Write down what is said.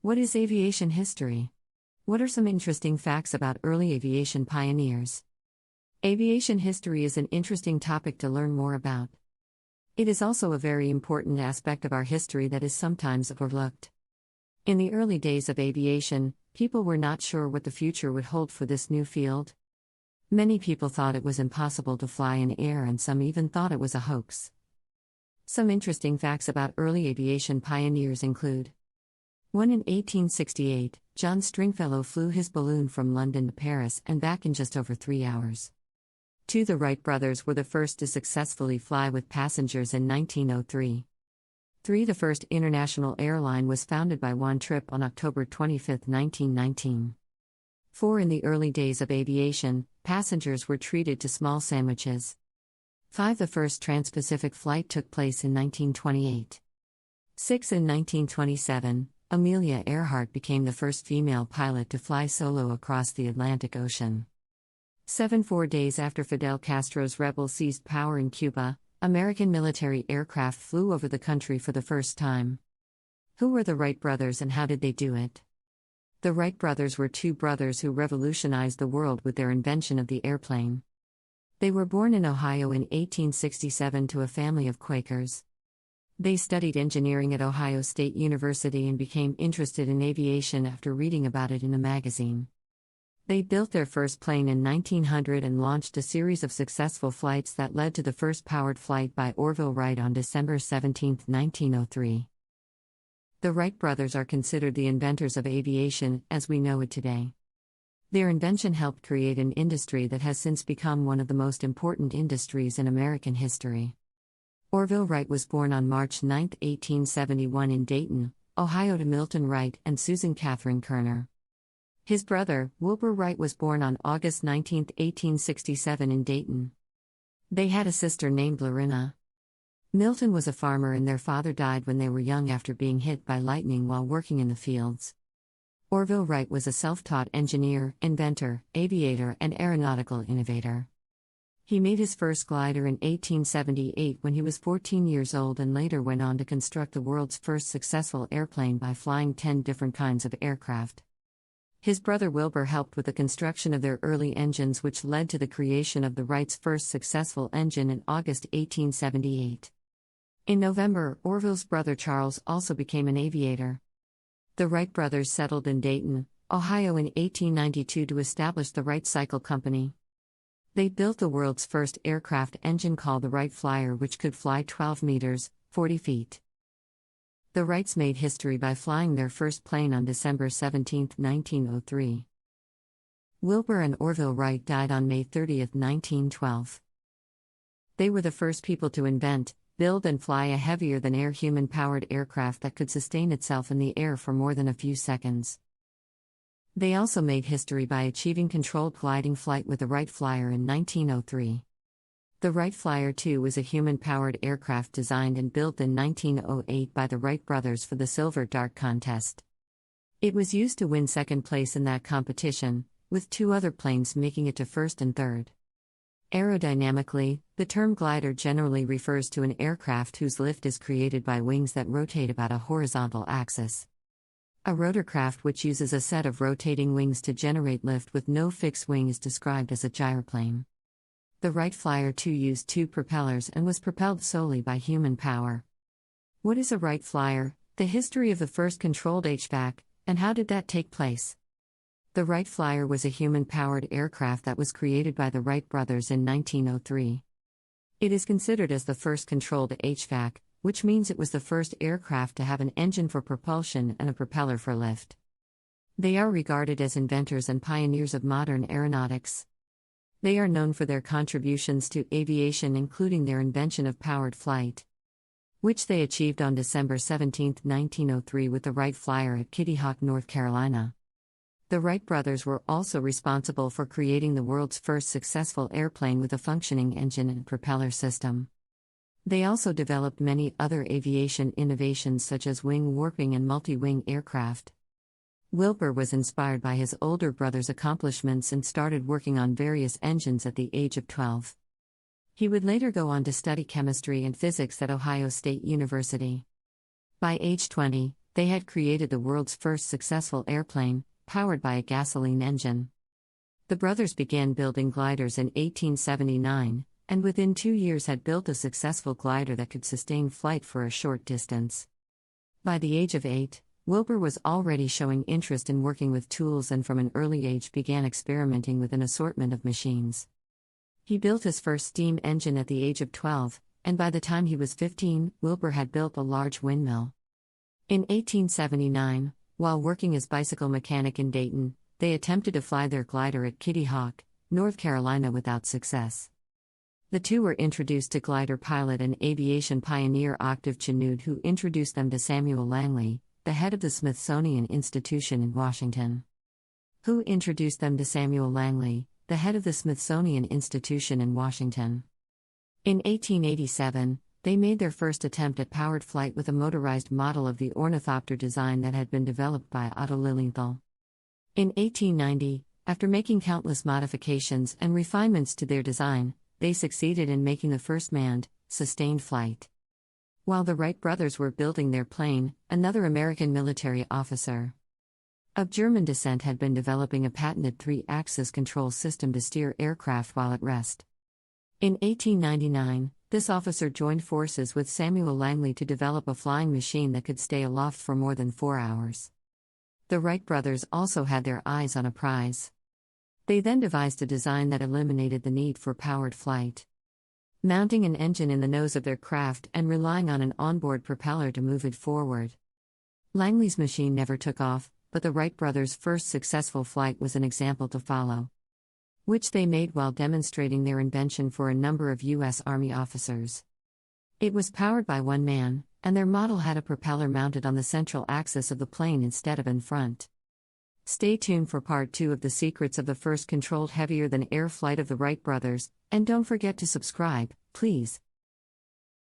What is aviation history? What are some interesting facts about early aviation pioneers? Aviation history is an interesting topic to learn more about. It is also a very important aspect of our history that is sometimes overlooked. In the early days of aviation, people were not sure what the future would hold for this new field. Many people thought it was impossible to fly in air, and some even thought it was a hoax. Some interesting facts about early aviation pioneers include: 1. In 1868, John Stringfellow flew his balloon from London to Paris and back in just over 3 hours. 2. The Wright brothers were the first to successfully fly with passengers in 1903. 3. The first international airline was founded by one trip on October 25, 1919. 4. In the early days of aviation, passengers were treated to small sandwiches. 5. The first trans-Pacific flight took place in 1928. 6. In 1927, Amelia Earhart became the first female pilot to fly solo across the Atlantic Ocean. 7. 4 days after Fidel Castro's rebels seized power in Cuba, American military aircraft flew over the country for the first time. Who were the Wright brothers and how did they do it? The Wright brothers were two brothers who revolutionized the world with their invention of the airplane. They were born in Ohio in 1867 to a family of Quakers. They studied engineering at Ohio State University and became interested in aviation after reading about it in a magazine. They built their first plane in 1900 and launched a series of successful flights that led to the first powered flight by Orville Wright on December 17, 1903. The Wright brothers are considered the inventors of aviation as we know it today. Their invention helped create an industry that has since become one of the most important industries in American history. Orville Wright was born on March 9, 1871 in Dayton, Ohio to Milton Wright and Susan Catherine Kerner. His brother, Wilbur Wright, was born on August 19, 1867 in Dayton. They had a sister named Lorena. Milton was a farmer and their father died when they were young after being hit by lightning while working in the fields. Orville Wright was a self-taught engineer, inventor, aviator, and aeronautical innovator. He made his first glider in 1878 when he was 14 years old and later went on to construct the world's first successful airplane by flying 10 different kinds of aircraft. His brother Wilbur helped with the construction of their early engines, which led to the creation of the Wrights' first successful engine in August 1878. In November, Orville's brother Charles also became an aviator. The Wright brothers settled in Dayton, Ohio in 1892 to establish the Wright Cycle Company. They built the world's first aircraft engine called the Wright Flyer, which could fly 12 meters, 40 feet. The Wrights made history by flying their first plane on December 17, 1903. Wilbur and Orville Wright died on May 30, 1912. They were the first people to invent, build and fly a heavier-than-air human-powered aircraft that could sustain itself in the air for more than a few seconds. They also made history by achieving controlled gliding flight with the Wright Flyer in 1903. The Wright Flyer II was a human-powered aircraft designed and built in 1908 by the Wright brothers for the Silver Dart contest. It was used to win second place in that competition, with 2 other planes making it to first and third. Aerodynamically, the term glider generally refers to an aircraft whose lift is created by wings that rotate about a horizontal axis. A rotorcraft which uses a set of rotating wings to generate lift with no fixed wing is described as a gyroplane. The Wright Flyer II used 2 propellers and was propelled solely by human power. What is a Wright Flyer, the history of the first controlled HVAC, and how did that take place? The Wright Flyer was a human-powered aircraft that was created by the Wright brothers in 1903. It is considered as the first controlled HVAC, which means it was the first aircraft to have an engine for propulsion and a propeller for lift. They are regarded as inventors and pioneers of modern aeronautics. They are known for their contributions to aviation, including their invention of powered flight, which they achieved on December 17, 1903 with the Wright Flyer at Kitty Hawk, North Carolina. The Wright brothers were also responsible for creating the world's first successful airplane with a functioning engine and propeller system. They also developed many other aviation innovations such as wing warping and multi-wing aircraft. Wilbur was inspired by his older brother's accomplishments and started working on various engines at the age of 12. He would later go on to study chemistry and physics at Ohio State University. By age 20, they had created the world's first successful airplane, powered by a gasoline engine. The brothers began building gliders in 1879, and within 2 years had built a successful glider that could sustain flight for a short distance. By the age of 8, Wilbur was already showing interest in working with tools and from an early age began experimenting with an assortment of machines. He built his first steam engine at the age of 12, and by the time he was 15, Wilbur had built a large windmill. In 1879, while working as bicycle mechanic in Dayton, they attempted to fly their glider at Kitty Hawk, North Carolina without success. The two were introduced to glider pilot and aviation pioneer Octave Chanute, who introduced them to Samuel Langley, the head of the Smithsonian Institution in Washington. Who introduced them to Samuel Langley, the head of the Smithsonian Institution in Washington. In 1887, they made their first attempt at powered flight with a motorized model of the ornithopter design that had been developed by Otto Lilienthal. In 1890, after making countless modifications and refinements to their design, they succeeded in making the first manned, sustained flight. While the Wright brothers were building their plane, another American military officer of German descent had been developing a patented 3-axis control system to steer aircraft while at rest. In 1899, this officer joined forces with Samuel Langley to develop a flying machine that could stay aloft for more than 4 hours. The Wright brothers also had their eyes on a prize. They then devised a design that eliminated the need for powered flight. Mounting an engine in the nose of their craft and relying on an onboard propeller to move it forward. Langley's machine never took off, but the Wright brothers' first successful flight was an example to follow, which they made while demonstrating their invention for a number of U.S. Army officers. It was powered by one man, and their model had a propeller mounted on the central axis of the plane instead of in front. Stay tuned for part 2 of the secrets of the first controlled heavier-than-air flight of the Wright brothers, and don't forget to subscribe, please.